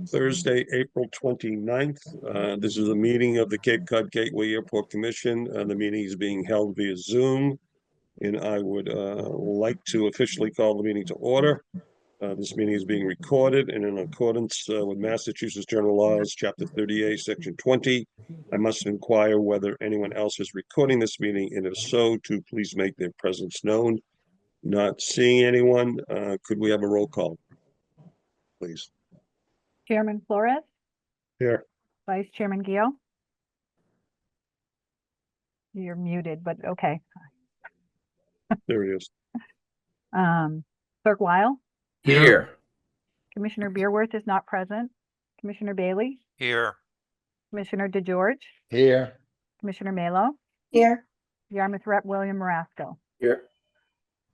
Thursday, April 29th. This is a meeting of the Cape Cod Gateway Airport Commission. The meeting is being held via Zoom, and I would like to officially call the meeting to order. This meeting is being recorded, and in accordance with Massachusetts General Laws, Chapter 38, Section 20, I must inquire whether anyone else is recording this meeting, and if so, to please make their presence known. Not seeing anyone, could we have a roll call, please? Chairman Flores, Here. Vice Chairman Gio. You're muted, but okay. There he is. Clerk Weil, Here. Commissioner Beerworth is not present. Commissioner Bailey, Here. Commissioner DeGeorge, Here. Commissioner Melo, Here. Yarmouth Rep. William Marasco. Here.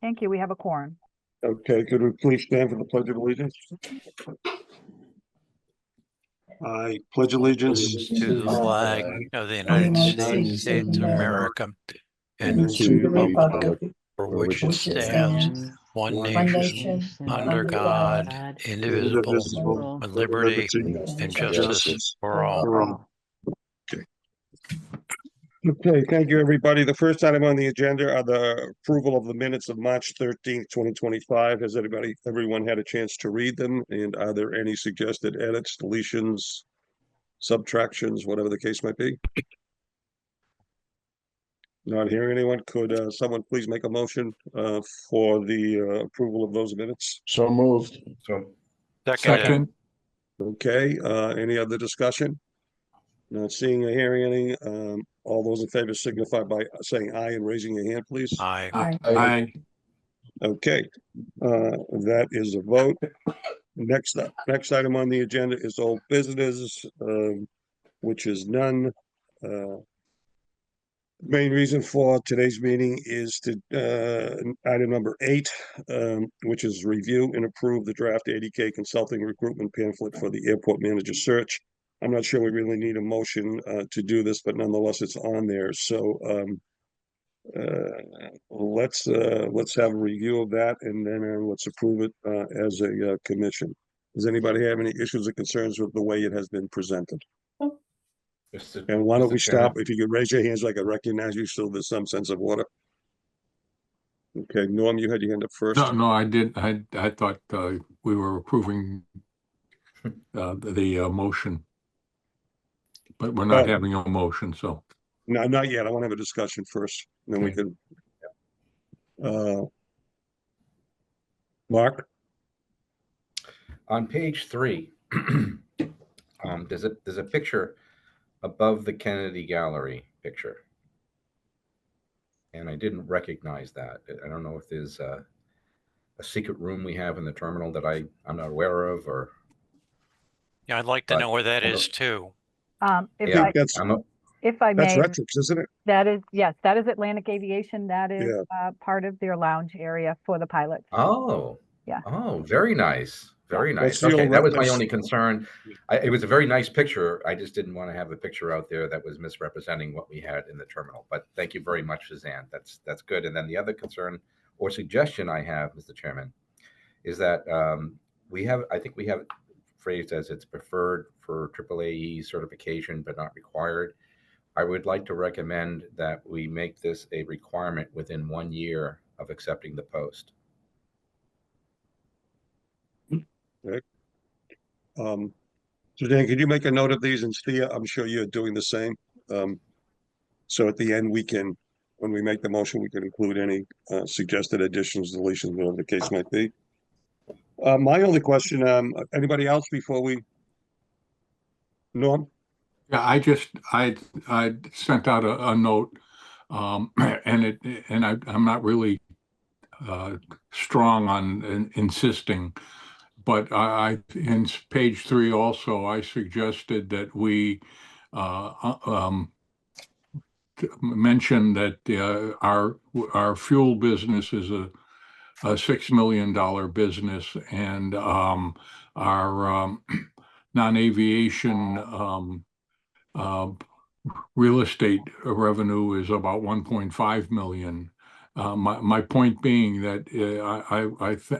Thank you. We have a quorum. Okay, could we please stand for the Pledge of Allegiance? I pledge allegiance To the flag of the United States of America and to the republic for which it stands, one nation, under God, indivisible, with liberty and justice for all. Okay, thank you, everybody. The first item on the agenda are the approval of the minutes of March 13th, 2025. Has everyone had a chance to read them? And are there any suggested edits, deletions, subtractions, whatever the case might be? Not hearing anyone. Could someone please make a motion for the approval of those minutes? So moved. Second. Okay, any other discussion? Not seeing or hearing any. All those in favor signify by saying aye and raising your hand, please. Aye. Aye. Okay, that is a vote. Next item on the agenda is old business, which is none. Main reason for today's meeting is to item number 8, which is review and approve the draft 80K consulting recruitment pamphlet for the airport manager search. I'm not sure we really need a motion to do this, but nonetheless, it's on there. So let's have a review of that, and then let's approve it as a commission. Does anybody have any issues or concerns with the way it has been presented? And why don't we stop? If you could raise your hands, so I can recognize you, so there's some sense of order. Okay, Norm, you had your hand up first. No, I did. I thought we were approving the motion, but we're not having a motion, so. No, not yet. I want to have a discussion first, and then we can. Mark? On page 3, there's a picture above the Kennedy Gallery picture, and I didn't recognize that. I don't know if there's a secret room we have in the terminal that I'm not aware of, or. Yeah, I'd like to know where that is too. If I That's may, Retrix, isn't it? that is, yes, that is Atlantic Aviation. That is part of their lounge area for the pilots. Oh, yeah. Oh, very nice. Very nice. That's Okay, that was my only concern. It was a very nice picture. I just didn't want to have a picture out there that was misrepresenting what we had in the terminal. But thank you very much, Suzanne. That's good. And then the other concern or suggestion I have, Mr. Chairman, is that I think we have it phrased as it's preferred for AAAE certification, but not required. I would like to recommend that we make this a requirement within 1 year of accepting the post. Okay. Suzanne, could you make a note of these? And Thea, I'm sure you're doing the same. So at the end, when we make the motion, we can include any suggested additions, deletions, whatever the case might be. My only question, anybody else before we? Norm? Yeah, I sent out a note, and I'm not really strong on insisting, but in page 3 also, I suggested that we mention that our fuel business is a $6 million business, and our non-aviation real estate revenue is about 1.5 million, My point being that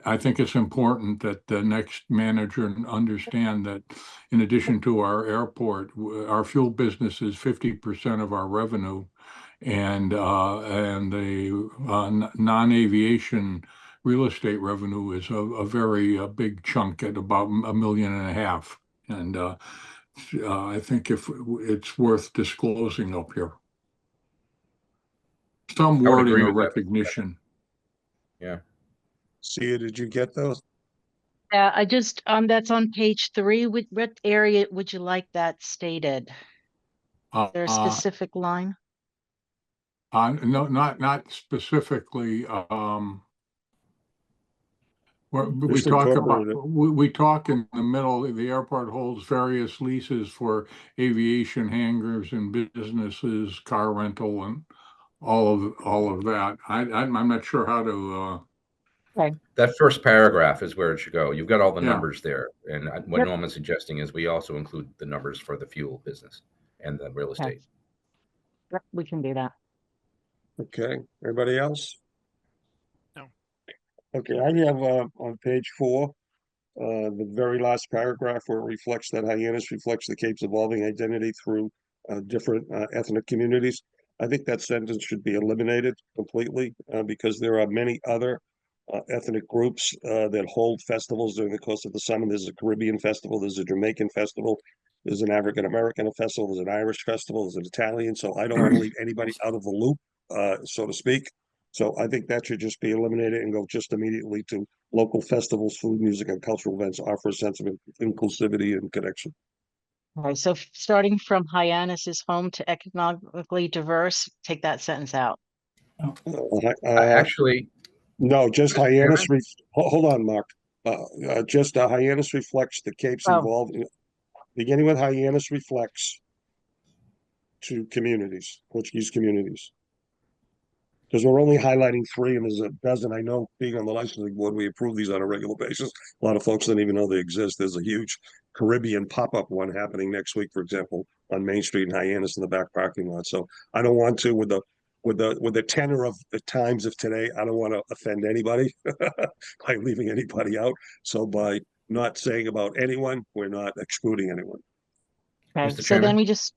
I think it's important that the next manager understand that in addition to our airport, our fuel business is 50% of our revenue, and the non-aviation real estate revenue is a very big chunk at about $1.5 million. And I think if it's worth disclosing up here. Some I would wording agree or with that. recognition. Yeah. Sia, did you get those? Yeah, I just, that's on page 3. What area would you like that stated? Is there a specific line? No, not specifically. We Just talk about, incorporate it. we talk in the middle, the airport holds various leases for aviation hangars and businesses, car rental, and all of that. I'm not sure how to, Okay. That first paragraph is where it should go. You've got all the Yeah. numbers there. And what Yep. Norman's suggesting is we also include the numbers for the fuel business and the real estate. Yep, we can do that. Okay, everybody else? No. Okay, I have on page 4, the very last paragraph where it reflects that Hyannis reflects the Cape's evolving identity through different ethnic communities. I think that sentence should be eliminated completely because there are many other ethnic groups that hold festivals during the course of the summer. There's a Caribbean festival, there's a Jamaican festival, there's an African American festival, there's an Irish festival, there's an Italian. So I don't want to leave anybody out of the loop, so to speak. So I think that should just be eliminated and go just immediately to local festivals, food, music, and cultural events offer a sense of inclusivity and connection. All right, so starting from Hyannis is home to economically diverse, take that sentence out. Actually, No, just Mr. Hyannis. Chairman? Hold on, Mark. Just Hyannis reflects the Cape's Oh. involved. Beginning with Hyannis reflects to communities, Portuguese communities. Because we're only highlighting 3, and there's a dozen. I know, being on the licensing board, we approve these on a regular basis. A lot of folks don't even know they exist. There's a huge Caribbean pop-up one happening next week, for example, on Main Street in Hyannis in the back parking lot. So I don't want to, with the tenor of the times of today, I don't want to offend anybody by leaving anybody out. So by not saying about anyone, we're not excluding anyone. Okay, Mr. so Chairman? then we just,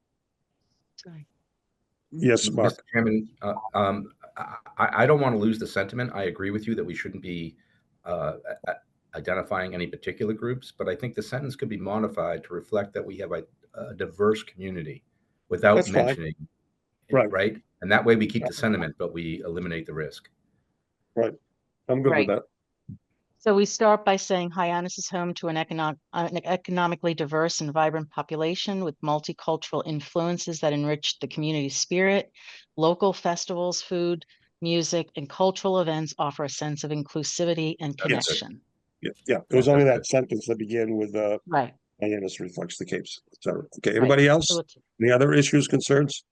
sorry. Yes, Mark. Mr. Chairman, I don't want to lose the sentiment. I agree with you that we shouldn't be identifying any particular groups, but I think the sentence could be modified to reflect that we have a diverse community without That's fine. mentioning, Right. right? And that way we keep the sentiment, but we eliminate the risk. Right. I'm good with Right. that. So we start by saying Hyannis is home to an economically diverse and vibrant population with multicultural influences that enrich the community spirit. Local festivals, food, music, and cultural events offer a sense of inclusivity and connection. Yeah. It was only That's that sentence that began with Right. Hyannis reflects the Capes, etc. Okay, anybody else? So Any other issues, concerns?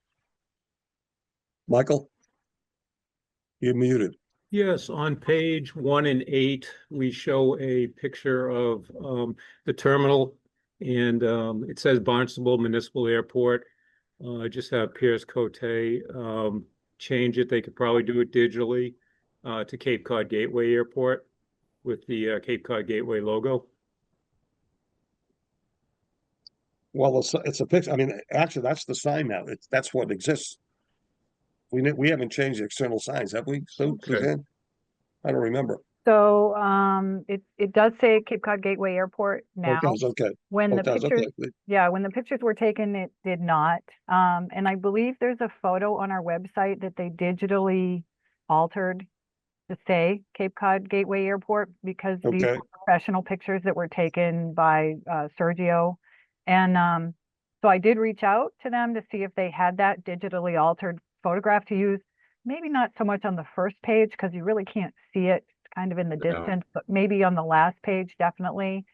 Michael? You're muted. Yes, on page 1 and 8, we show a picture of the terminal, and it says Barnstable Municipal Airport. I just have Pierce Cote change it. They could probably do it digitally to Cape Cod Gateway Airport with the Cape Cod Gateway logo. Well, it's a picture. I mean, actually, that's the sign now. That's what exists. We haven't changed the external signs, have we, Suzanne? I don't remember. So it does say Cape Cod Gateway Airport now. It does, okay. When Oh, the it does, pictures, okay. yeah, when the pictures were taken, it did not. And I believe there's a photo on our website that they digitally altered to say Cape Cod Gateway Airport because these Okay. were professional pictures that were taken by Sergio. And so I did reach out to them to see if they had that digitally altered photograph to use. Maybe not so much on the first page because you really can't see it kind of in the distance, but maybe on the last page, definitely.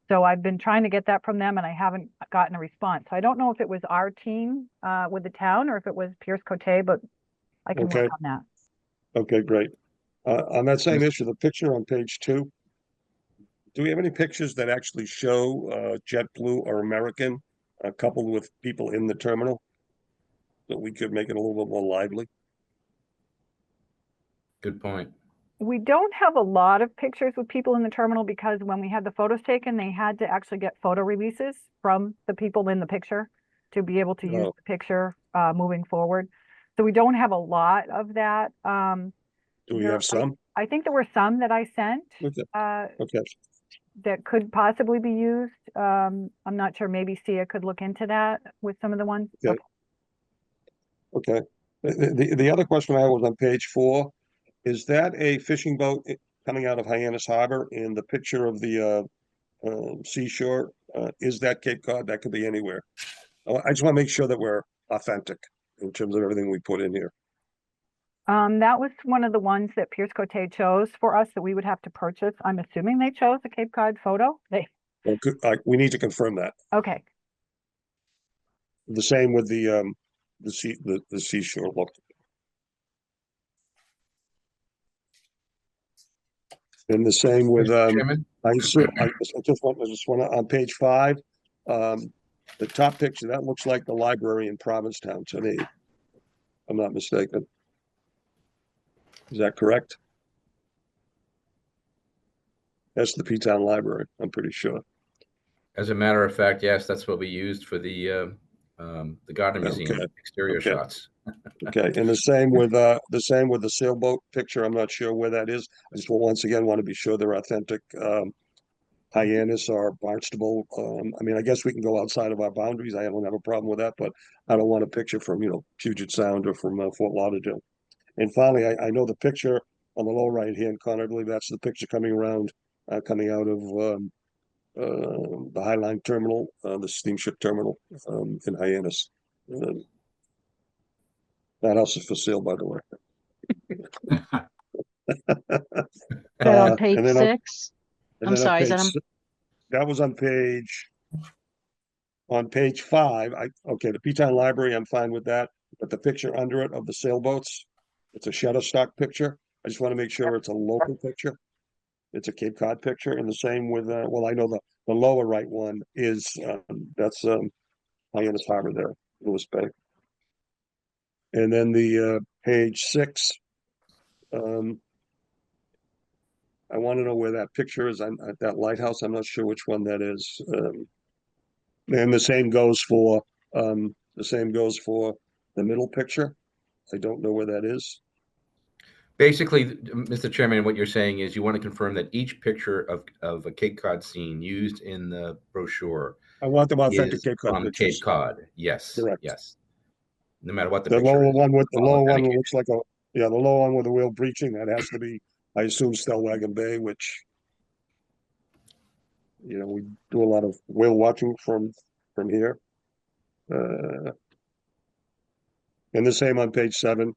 So I've been trying to get that from them and I haven't gotten a response. So I don't know if it was our team with the town or if it was Pierce Cote, but I can work on that. Okay, great. On that same issue, the picture on page 2, do we have any pictures that actually show JetBlue or American coupled with people in the terminal? That we could make it a little bit more lively? Good point. We don't have a lot of pictures with people in the terminal because when we had the photos taken, they had to actually get photo releases from the people in the picture to be able to use Oh. the picture moving forward. So we don't have a lot of that. Do we have some? I think there were some that I sent Okay. Okay. that could possibly be used. I'm not sure, maybe Sia could look into that with some of the ones. Okay. Okay. The other question I had was on page 4. Is that a fishing boat coming out of Hyannis Harbor? In the picture of the seashore, is that Cape Cod? That could be anywhere. I just want to make sure that we're authentic in terms of everything we put in here. That was one of the ones that Pierce Cote chose for us that we would have to purchase. I'm assuming they chose a Cape Cod photo. Well, we need to confirm that. Okay. The same with the seashore look. And the same with Mr. Chairman? I just want to on page 5, the top picture that looks like the library in Provincetown to me. I'm not mistaken. Is that correct? That's the P-Town Library, I'm pretty sure. As a matter of fact, yes, that's what we used for the Garden Museum exterior shots. Okay, and the same with the sailboat picture. I'm not sure where that is. I just once again want to be sure they're authentic. Hyannis or Barnstable. I mean, I guess we can go outside of our boundaries. I don't have a problem with that, but I don't want a picture from Puget Sound or from Fort Lauderdale. And finally, I know the picture on the lower right hand corner. I believe that's the picture coming around, coming out of the Highline Terminal, the steamship terminal in Hyannis. That house is for sale, by the way. That on page and then 6? I'm sorry, is that on? That was on page 5. Okay, the P-Town Library, I'm fine with that. But the picture under it of the sailboats, it's a Shutterstock picture. I just want to make sure it's a local picture. It's a Cape Cod picture, and the same with well, I know the lower right one is that's Hyannis Harbor there, Lewis Bay. And then the page 6, I want to know where that picture is. I'm at that lighthouse. I'm not sure which one that is. And the same goes for the middle picture. I don't know where that is. Basically, Mr. Chairman, what you're saying is you want to confirm that each picture of a Cape Cod scene used in the brochure I want them authentic is Cape Cod from pictures. Cape Cod. Yes. Correct. Yes. No matter what the The picture lower is. one with the lower one Authenticated. looks like the lower one with the wheel breaching. That has to be, I assume, Stellwagen Bay, which we do a lot of whale watching from here. And the same on page 7.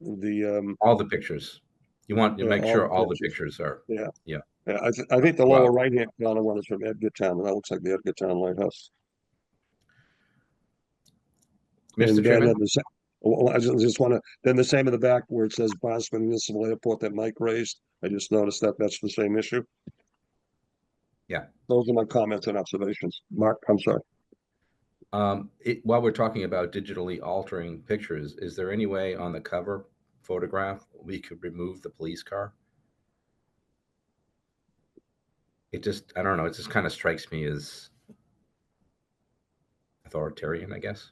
The All the pictures. You want to make all sure the all the pictures. pictures are. Yeah. Yeah. I think the lower Wow. right hand corner one is from Edgartown, and that looks like the Edgartown Lighthouse. Mr. And then Chairman? I just want to, then the same in the back where it says Barnstable Municipal Airport that Mike raised. I just noticed that that's the same issue. Yeah. Those are my comments and observations. Mark, I'm sorry. While we're talking about digitally altering pictures, is there any way on the cover photograph we could remove the police car? It just, I don't know, it just kind of strikes me as authoritarian, I guess.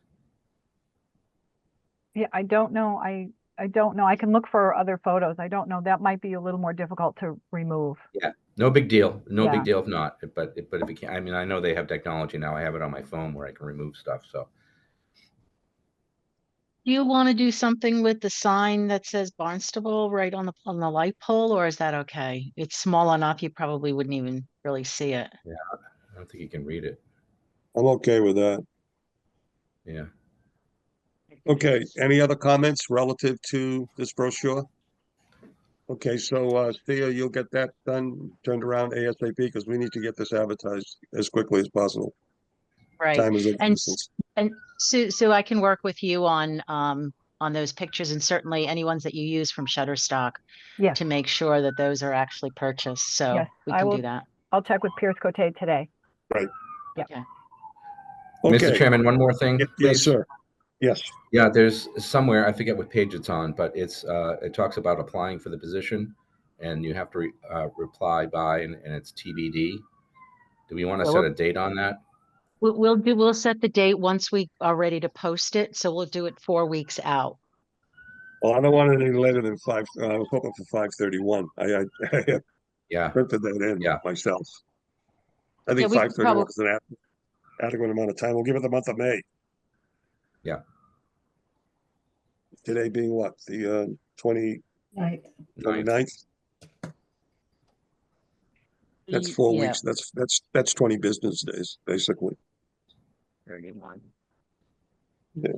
Yeah, I don't know. I don't know. I can look for other photos. I don't know. That might be a little more difficult to remove. Yeah, no big deal. No Yeah. big deal if not. But if you can, I mean, I know they have technology now. I have it on my phone where I can remove stuff. So Do you want to do something with the sign that says Barnstable right on the light pole, or is that okay? It's small enough you probably wouldn't even really see it. yeah, I don't think you can read it. I'm okay with that. Yeah. Okay, any other comments relative to this brochure? Okay, so Thea, you'll get that done, turned around ASAP, because we need to get this advertised as quickly as possible. Right. Time is of the And essence. and Sue, I can work with you on those pictures, and certainly any ones that you use from Shutterstock Yes, to make sure that those are actually purchased. So yes, we I can will. do that. I'll check with Pierce Cote today. Right. Yeah. Okay. Mr. Okay, Chairman, one more thing, yes, please. sir. Yes. Yeah, there's somewhere, I forget what page it's on, but it talks about applying for the position, and you have to reply by, and it's TBD. Do we want to So set a date on that? We'll set the date once we are ready to post it. So we'll do it 4 weeks out. Well, I don't want it any later than five. I was hoping for 5:31. I Yeah, printed that in yeah. myself. I Yeah, think we could 5:31 is an adequate amount of time. We'll give it the month of May. Yeah. Today being what? The 29th? That's 4 Yeah, weeks. That's 20 business days, basically. 31. Yeah.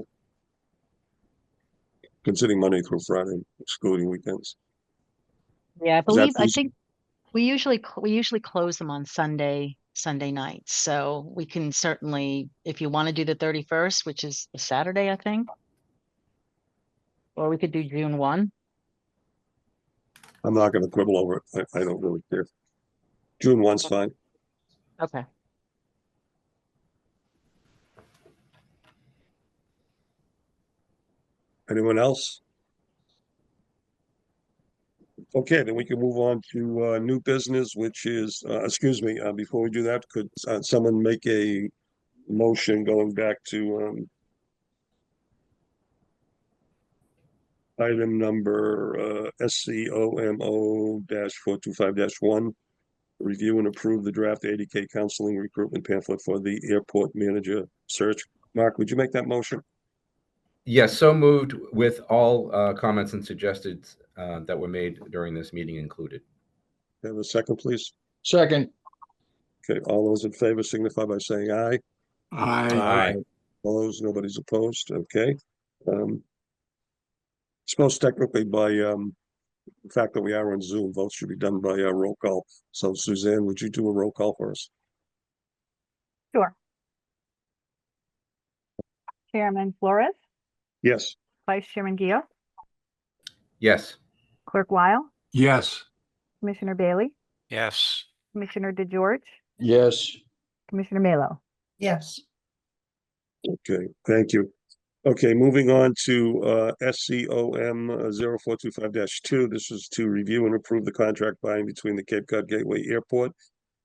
Considering Monday through Friday, excluding weekends. Yeah, Is that I feasible? think we usually close them on Sunday nights. So we can certainly, if you want to do the 31st, which is a Saturday, I think, or we could do June 1. I'm not going to quibble over it. I don't really care. June 1's fine. Okay. Anyone else? Okay, then we can move on to new business, which is, excuse me, before we do that, could someone make a motion going back to item number SCOMO-425-1, review and approve the draft 80K counseling recruitment pamphlet for the airport manager search. Mark, would you make that motion? Yes, so moved with all comments and suggested that were made during this meeting included. Have a second, please. Second. Okay, all those in favor signify by saying aye. Aye. Opposed, nobody's opposed, okay. Suppose technically by the fact that we are on Zoom, votes should be done by roll call. So Suzanne, would you do a roll call for us? Sure. Chairman Flores, Yes. Vice Chairman Gio, Yes. Clerk Weil, Yes. Commissioner Bailey, Yes. Commissioner DeGeorge, Yes. Commissioner Melo. Yes. Okay, thank you. Okay, moving on to SCOM 0425-2. This is to review and approve the contract binding between the Cape Cod Gateway Airport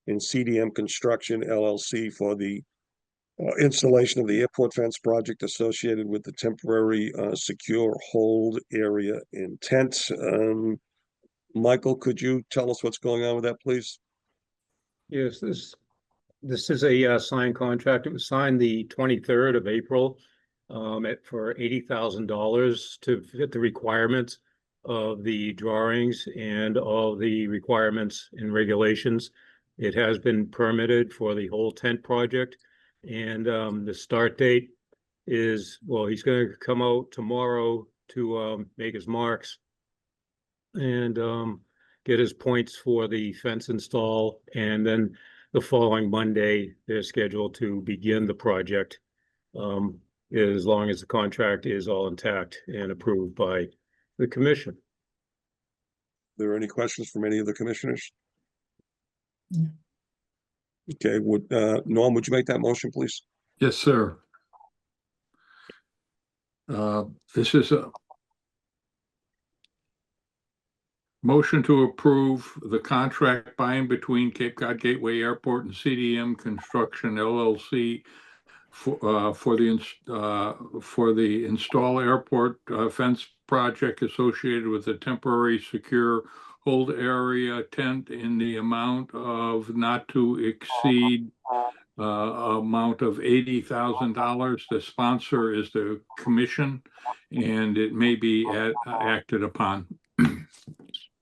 and CDM Construction LLC for the installation of the airport fence project associated with the temporary secure hold area intent. Michael, could you tell us what's going on with that, please? Yes, this is a signed contract. It was signed the 23rd of April for $80,000 to fit the requirements of the drawings and all the requirements and regulations. It has been permitted for the whole tent project, and the start date is, well, he's going to come out tomorrow to make his marks and get his points for the fence install, and then the following Monday, they're scheduled to begin the project, as long as the contract is all intact and approved by the commission. Are there any questions from any of the commissioners? No. Okay, Norm, would you make that motion, please? Yes, sir. This is a motion to approve the contract by and between Cape Cod Gateway Airport and CDM Construction LLC for the install airport fence project associated with the temporary secure hold area tent in the amount of not to exceed amount of $80,000. The sponsor is the commission, and it may be acted upon. A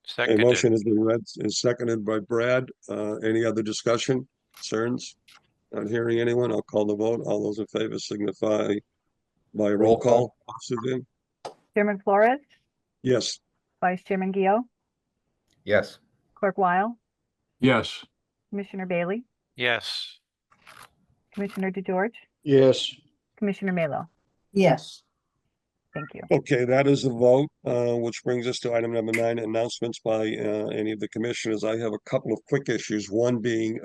Seconded. motion has been read and seconded by Brad. Any other discussion, concerns? Not hearing anyone, I'll call the vote. All those in favor signify by roll call. Suzanne? Chairman Flores, Yes. Vice Chairman Gio, Yes. Clerk Weil, Yes. Commissioner Bailey, Yes. Commissioner DeGeorge, Yes. Commissioner Melo. Yes. Thank you. Okay, that is the vote, which brings us to item number 9, announcements by any of the commissioners. I have a couple of quick issues, one being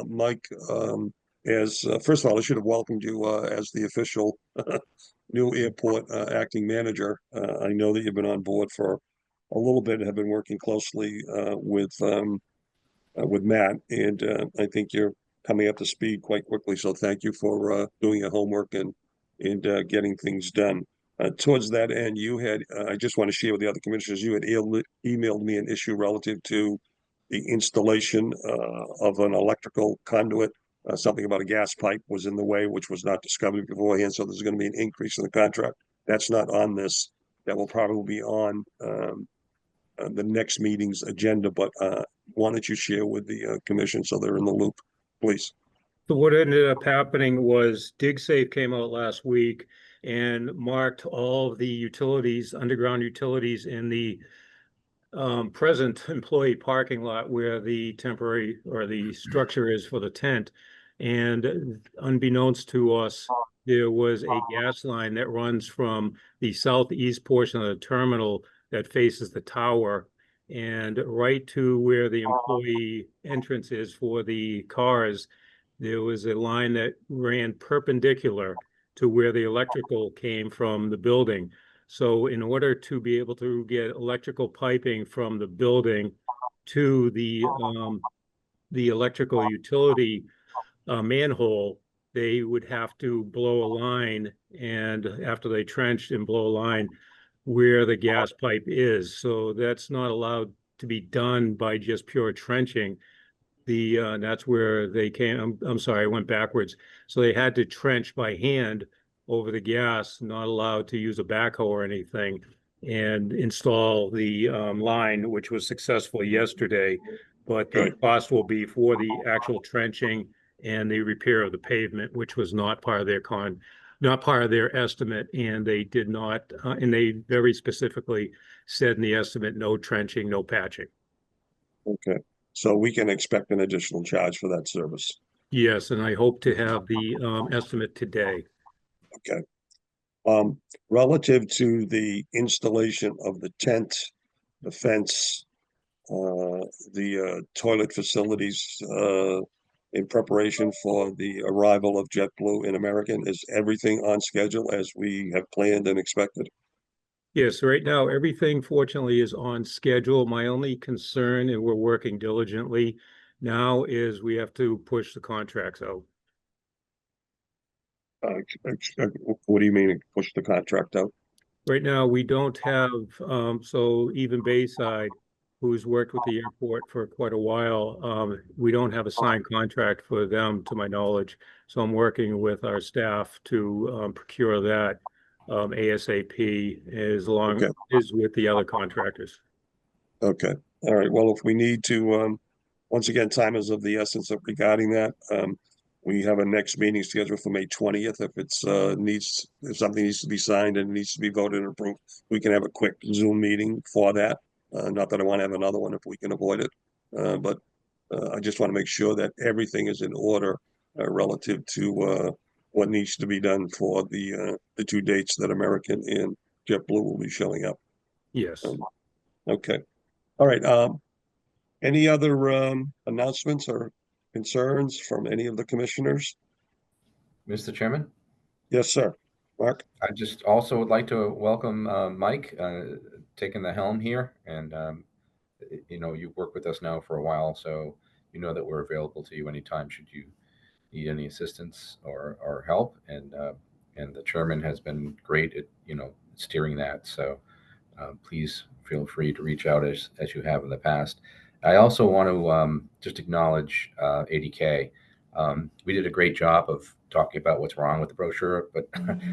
Mike, as first of all, I should have welcomed you as the official new airport acting manager. I know that you've been on board for a little bit, have been working closely with Matt, and I think you're coming up to speed quite quickly. So thank you for doing your homework and getting things done. Towards that end, you had, I just want to share with the other commissioners, you had emailed me an issue relative to the installation of an electrical conduit. Something about a gas pipe was in the way, which was not discovered beforehand. So there's going to be an increase in the contract. That's not on this. That will probably be on the next meeting's agenda, but why don't you share with the commission so they're in the loop, please? So what ended up happening was DigSafe came out last week and marked all of the utilities, underground utilities in the present employee parking lot where the temporary or the structure is for the tent. And unbeknownst to us, there was a gas line that runs from the southeast portion of the terminal that faces the tower and right to where the employee entrance is for the cars. There was a line that ran perpendicular to where the electrical came from the building. So in order to be able to get electrical piping from the building to the electrical utility manhole, they would have to blow a line, and after they trenched and blow a line where the gas pipe is. So that's not allowed to be done by just pure trenching. That's where they came. I'm sorry, I went backwards. So they had to trench by hand over the gas, not allowed to use a backhoe or anything, and install the line, which was successful yesterday. But the cost will be for the actual trenching and the repair of the pavement, which was not part of their estimate, and they did not, and they very specifically said in the estimate, no trenching, no patching. Okay, so we can expect an additional charge for that service. Yes, and I hope to have the estimate today. Okay. Relative to the installation of the tent, the fence, the toilet facilities, in preparation for the arrival of JetBlue and American, is everything on schedule as we have planned and expected? Yes, right now, everything fortunately is on schedule. My only concern, and we're working diligently now, is we have to push the contracts out. What do you mean push the contract out? Right now, we don't have, so even Bayside, who's worked with the airport for quite a while, we don't have a signed contract for them, to my knowledge. So I'm working with our staff to procure that ASAP as long as with the other contractors. Okay. All right. Well, if we need to, once again, time is of the essence of regarding that. We have a next meeting scheduled for May 20th. If if something needs to be signed and needs to be voted and approved, we can have a quick Zoom meeting for that. Not that I want to have another one if we can avoid it. But I just want to make sure that everything is in order relative to what needs to be done for the two dates that American and JetBlue will be showing up. Yes. Okay. All right. Any other announcements or concerns from any of the commissioners? Mr. Chairman? Yes, sir. Mark? I just also would like to welcome Mike taking the helm here. And, you've worked with us now for a while, so you know that we're available to you anytime should you need any assistance or help. And the chairman has been great at, steering that. So please feel free to reach out as you have in the past. I also want to just acknowledge ADK. We did a great job of talking about what's wrong with the brochure, but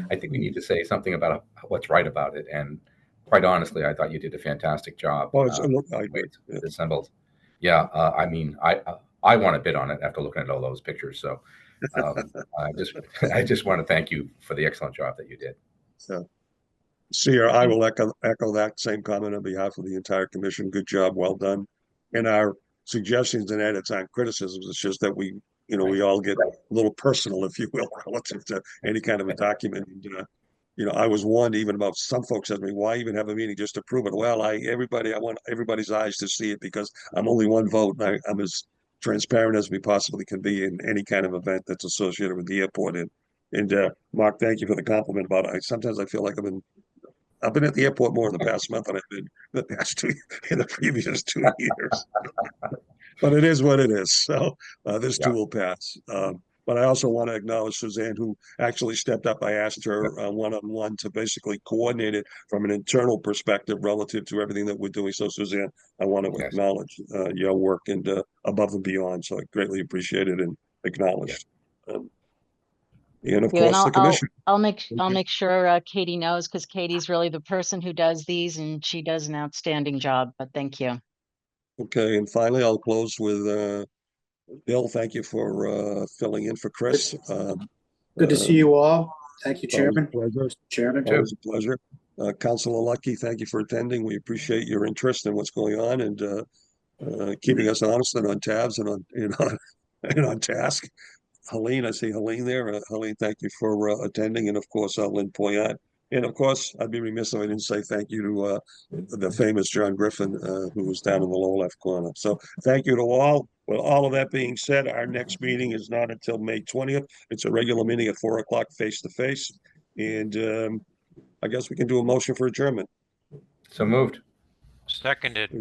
I think we need to say something about what's right about it. And quite honestly, I thought you did a fantastic job. Oh, I agree. It's assembled. Yeah, I mean, I want to bid on it after looking at all those pictures. So I just want to thank you for the excellent job that you did. So, Seer, I will echo that same comment on behalf of the entire commission. Good job, well done. And our suggestions and edits aren't criticisms. It's just that we all get a little personal, if you will, relative to any kind of a document. And, I was warned even about some folks said to me, why even have a meeting just to prove it? Well, I want everybody's eyes to see it because I'm only one vote. And I'm as transparent as we possibly can be in any kind of event that's associated with the airport. And Mark, thank you for the compliment about it. Sometimes I feel like I've been at the airport more in the past month than I've been in the previous 2 years. But it is what it is. So this too will pass. But I also want to acknowledge Suzanne, who actually stepped up. I asked her one-on-one to basically coordinate it from an internal perspective relative to everything that we're doing. So Suzanne, I want to acknowledge your work and above and beyond. So I greatly appreciate it and acknowledged. And of course, the commission. I'll make sure Katie knows, because Katie's really the person who does these, and she does an outstanding job. But thank you. Okay, and finally, I'll close with Bill. Thank you for filling in for Chris. Good to see you all. Thank you, Chairman. Chairman. Always a pleasure. Councilor Lucky, thank you for attending. We appreciate your interest in what's going on and keeping us honest and on tabs and on task. Helene, I see Helene there. Helene, thank you for attending, and of course, Lynn Poyat. And of course, I'd be remiss if I didn't say thank you to the famous John Griffin, who was down in the lower left corner. So thank you to all. Well, all of that being said, our next meeting is not until May 20th. It's a regular meeting at 4 o'clock face to face. And I guess we can do a motion for adjournment. So moved. Seconded.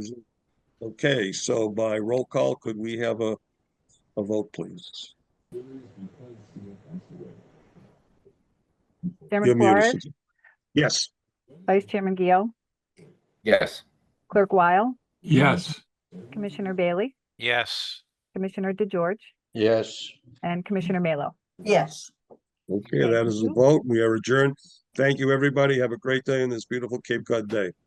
Okay, so by roll call, could we have a vote, please? Chairman You're muted, Flores, Susan. Yes. Vice Chairman Gio, Yes. Clerk Weil, Yes. Commissioner Bailey, Yes. Commissioner DeGeorge, Yes. and Commissioner Melo. Yes. Okay, that is the vote. We are adjourned. Thank you, everybody. Have a great day on this beautiful Cape Cod day.